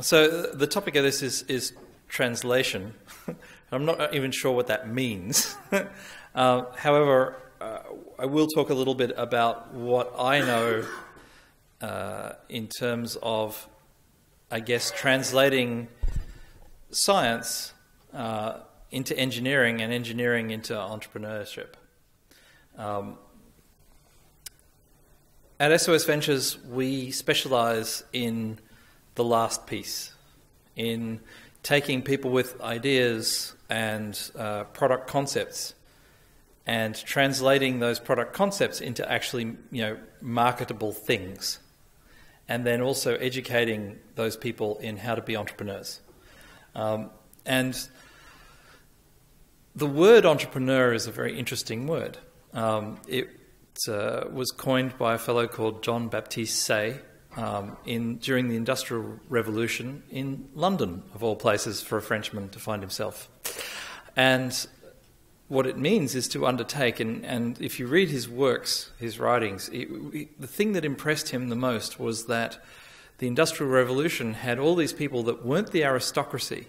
So the topic of this is translation. I'm not even sure what that means. However, I will talk a little bit about what I know in terms of, I guess, translating science into engineering and engineering into entrepreneurship. At SOS Ventures, we specialize in the last piece, in taking people with ideas and product concepts and translating those product concepts into actually, marketable things, and then also educating those people in how to be entrepreneurs. And the word entrepreneur is a very interesting word. It was coined by a fellow called John Baptiste Say during the Industrial Revolution in London, of all places, for a Frenchman to find himself. And what it means is to undertake, and if you read his works, his writings, the thing that impressed him the most was that the Industrial Revolution had all these people that weren't the aristocracy,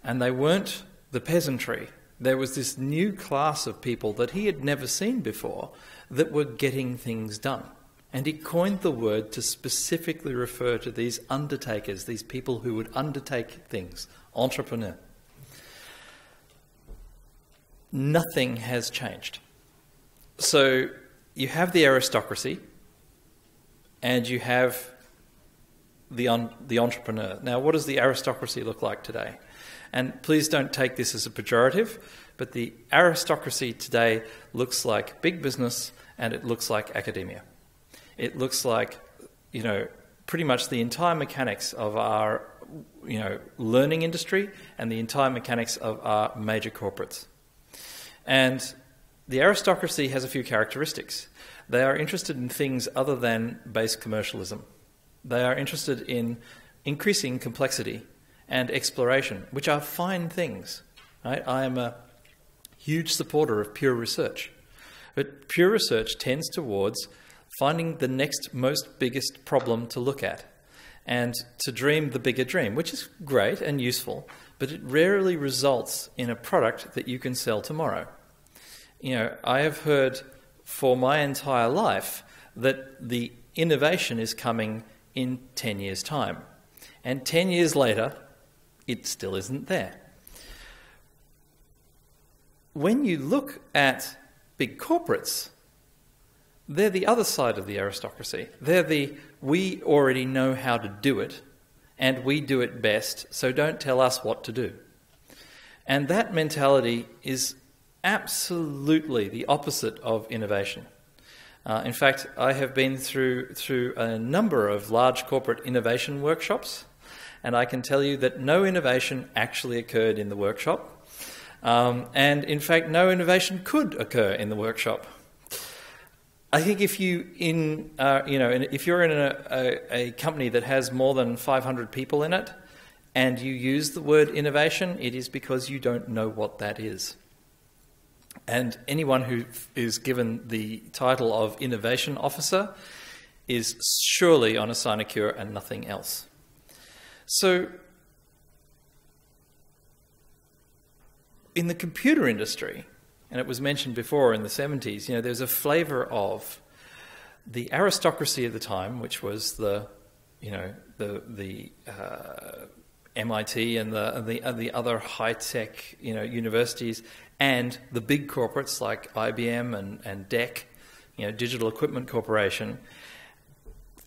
and they weren't the peasantry. There was this new class of people that he had never seen before that were getting things done. And he coined the word to specifically refer to these undertakers, these people who would undertake things, entrepreneur. Nothing has changed. So you have the aristocracy and you have the entrepreneur. Now, what does the aristocracy look like today? And please don't take this as a pejorative, but the aristocracy today looks like big business and it looks like academia. It looks like, pretty much the entire mechanics of our, learning industry and the entire mechanics of our major corporates. And the aristocracy has a few characteristics. They are interested in things other than base commercialism. They are interested in increasing complexity and exploration, which are fine things. Right? I am a huge supporter of pure research. But pure research tends towards finding the next most biggest problem to look at and to dream the bigger dream, which is great and useful, but it rarely results in a product that you can sell tomorrow. I have heard for my entire life that the innovation is coming in 10 years' time. And 10 years later, it still isn't there. When you look at big corporates, they're the other side of the aristocracy. They're we already know how to do it, and we do it best, so don't tell us what to do. And that mentality is absolutely the opposite of innovation. In fact, I have been through a number of large corporate innovation workshops, and I can tell you that no innovation actually occurred in the workshop. And in fact, no innovation could occur in the workshop. I think if you're in a company that has more than 500 people in it, and you use the word innovation, it is because you don't know what that is. And anyone who is given the title of innovation officer is surely on a sinecure and nothing else. So, in the computer industry, and it was mentioned before in the 70s, there's a flavour of the aristocracy of the time, which was the MIT and the other high-tech, universities, and the big corporates like IBM and DEC, Digital Equipment Corporation,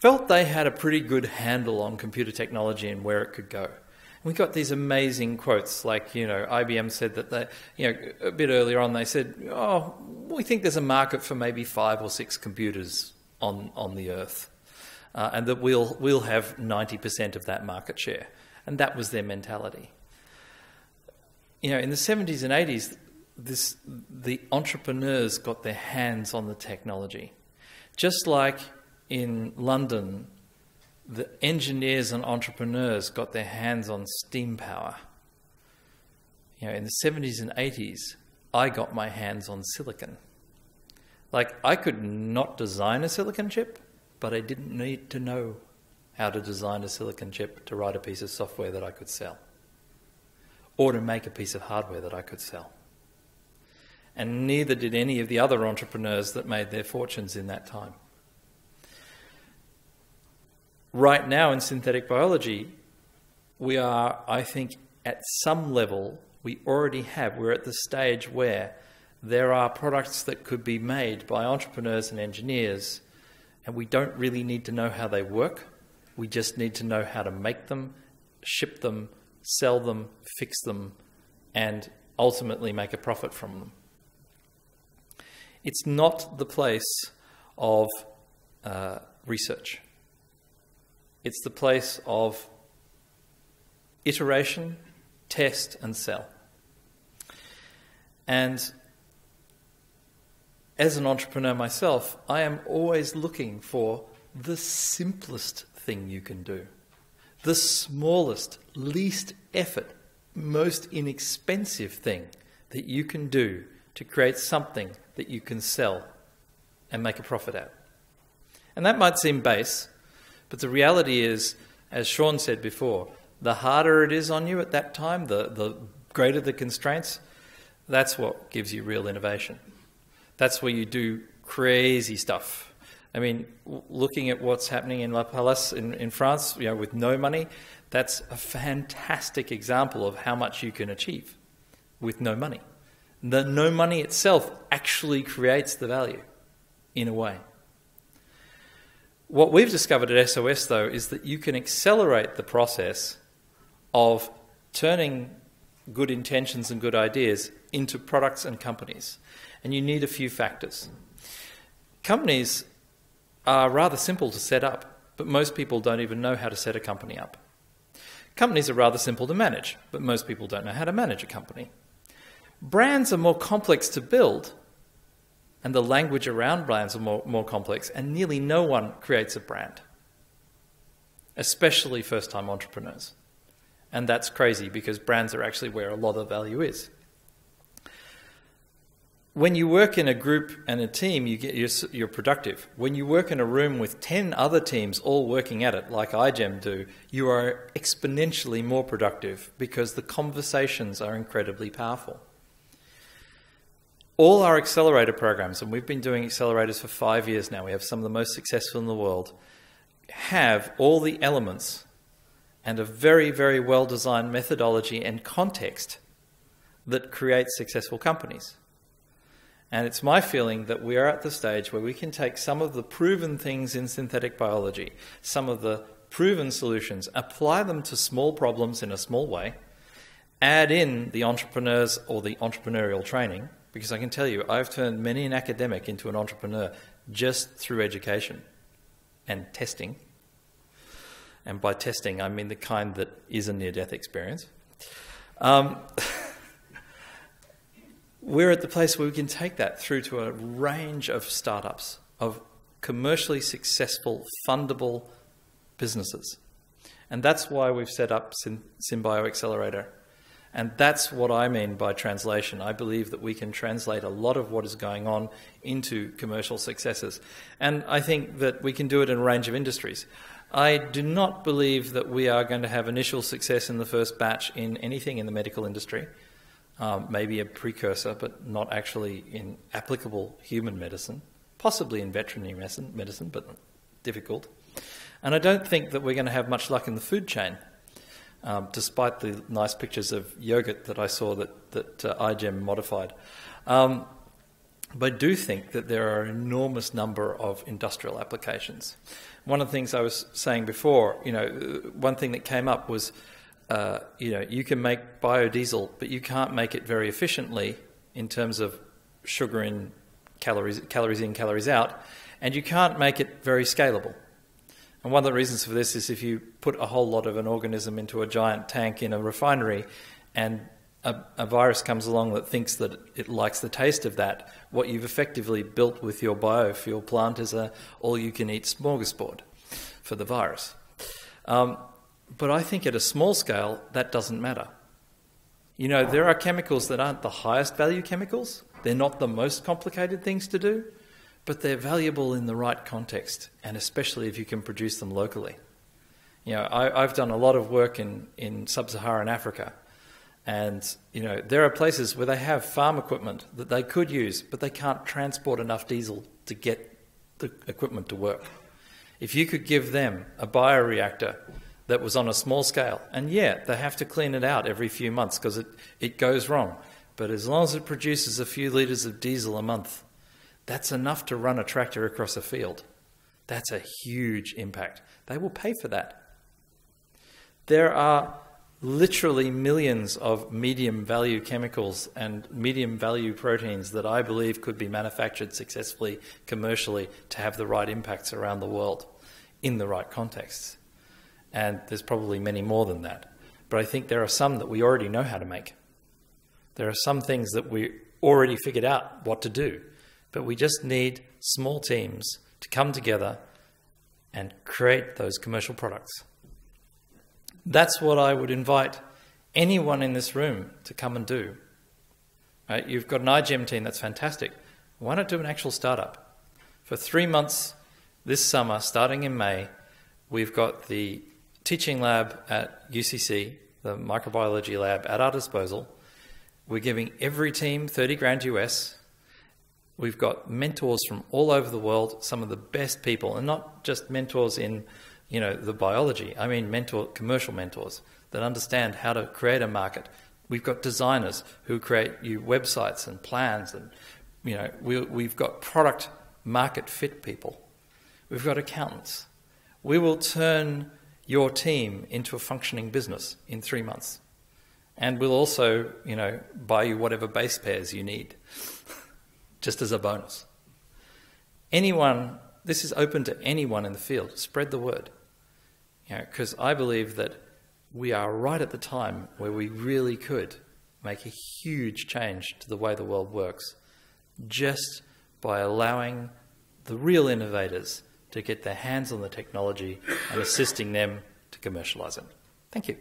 felt they had a pretty good handle on computer technology and where it could go. We got these amazing quotes, like, IBM said that they, a bit earlier on, they said, we think there's a market for maybe 5 or 6 computers on the earth, and that we'll have 90% of that market share. And that was their mentality. In the 70s and 80s, the entrepreneurs got their hands on the technology. Just like in London, the engineers and entrepreneurs got their hands on steam power. In the 70s and 80s, I got my hands on silicon. Like, I could not design a silicon chip, but I didn't need to know how to design a silicon chip to write a piece of software that I could sell, or to make a piece of hardware that I could sell. And neither did any of the other entrepreneurs that made their fortunes in that time. Right now in synthetic biology, we are, I think, at some level, we're at the stage where there are products that could be made by entrepreneurs and engineers, and we don't really need to know how they work. We just need to know how to make them, ship them, sell them, fix them, and ultimately make a profit from them. It's not the place of research. It's the place of iteration, test, and sell. And as an entrepreneur myself, I am always looking for the simplest thing you can do, the smallest, least effort, most inexpensive thing that you can do to create something that you can sell and make a profit at. And that might seem base, but the reality is, as Sean said before, the harder it is on you at that time, the greater the constraints, that's what gives you real innovation. That's where you do crazy stuff. I mean, looking at what's happening in La Palisse in France, with no money, that's a fantastic example of how much you can achieve with no money. The no money itself actually creates the value, in a way. What we've discovered at SOS, though, is that you can accelerate the process of turning good intentions and good ideas into products and companies. And you need a few factors. Companies are rather simple to set up, but most people don't even know how to set a company up. Companies are rather simple to manage, but most people don't know how to manage a company. Brands are more complex to build, and the language around brands are more complex, and nearly no one creates a brand, especially first-time entrepreneurs. And that's crazy because brands are actually where a lot of value is. When you work in a group and a team, you're productive. When you work in a room with 10 other teams all working at it, like iGEM do, you are exponentially more productive because the conversations are incredibly powerful. All our accelerator programs, and we've been doing accelerators for 5 years now, we have some of the most successful in the world, have all the elements and a very, very well-designed methodology and context that creates successful companies. And it's my feeling that we are at the stage where we can take some of the proven things in synthetic biology, some of the proven solutions, apply them to small problems in a small way, add in the entrepreneurs or the entrepreneurial training, because I can tell you, I've turned many an academic into an entrepreneur just through education and testing. And by testing, I mean the kind that is a near-death experience. We're at the place where we can take that through to a range of startups, of commercially successful, fundable businesses. And that's why we've set up SynBio Accelerator. And that's what I mean by translation. I believe that we can translate a lot of what is going on into commercial successes. And I think that we can do it in a range of industries. I do not believe that we are going to have initial success in the first batch in anything in the medical industry. Maybe a precursor, but not actually in applicable human medicine, possibly in veterinary medicine, but difficult. And I don't think that we're going to have much luck in the food chain, despite the nice pictures of yogurt that I saw that iGEM modified. But I do think that there are an enormous number of industrial applications. One of the things I was saying before, one thing that came up was, you can make biodiesel, but you can't make it very efficiently in terms of sugar in, calories in, calories out, and you can't make it very scalable. And one of the reasons for this is if you put a whole lot of an organism into a giant tank in a refinery and a virus comes along that thinks that it likes the taste of that, what you've effectively built with your biofuel plant is a all-you-can-eat smorgasbord for the virus. But I think at a small scale, that doesn't matter. There are chemicals that aren't the highest value chemicals. They're not the most complicated things to do, but they're valuable in the right context, and especially if you can produce them locally. You know, I've done a lot of work in sub-Saharan Africa, and you know, there are places where they have farm equipment that they could use, but they can't transport enough diesel to get the equipment to work. If you could give them a bioreactor that was on a small scale, and yeah, they have to clean it out every few months because it goes wrong, but as long as it produces a few litres of diesel a month, that's enough to run a tractor across a field. That's a huge impact. They will pay for that. There are literally millions of medium value chemicals and medium value proteins that I believe could be manufactured successfully commercially to have the right impacts around the world in the right contexts. And there's probably many more than that. But I think there are some that we already know how to make. There are some things that we already figured out what to do, but we just need small teams to come together and create those commercial products. That's what I would invite anyone in this room to come and do. Right? You've got an iGEM team, that's fantastic. Why not do an actual startup? For 3 months this summer, starting in May, we've got the teaching lab at UCC, the microbiology lab, at our disposal. We're giving every team 30 grand US. We've got mentors from all over the world, some of the best people, and not just mentors in, you know, the biology. I mean commercial mentors that understand how to create a market. We've got designers who create you websites and plans, and you know, we've got product market fit people. We've got accountants. We will turn your team into a functioning business in 3 months. And we'll also, you know, buy you whatever base pairs you need, just as a bonus. Anyone, this is open to anyone in the field. Spread the word. You know, because I believe that we are right at the time where we really could make a huge change to the way the world works, just by allowing the real innovators to get their hands on the technology and assisting them to commercialize it. Thank you.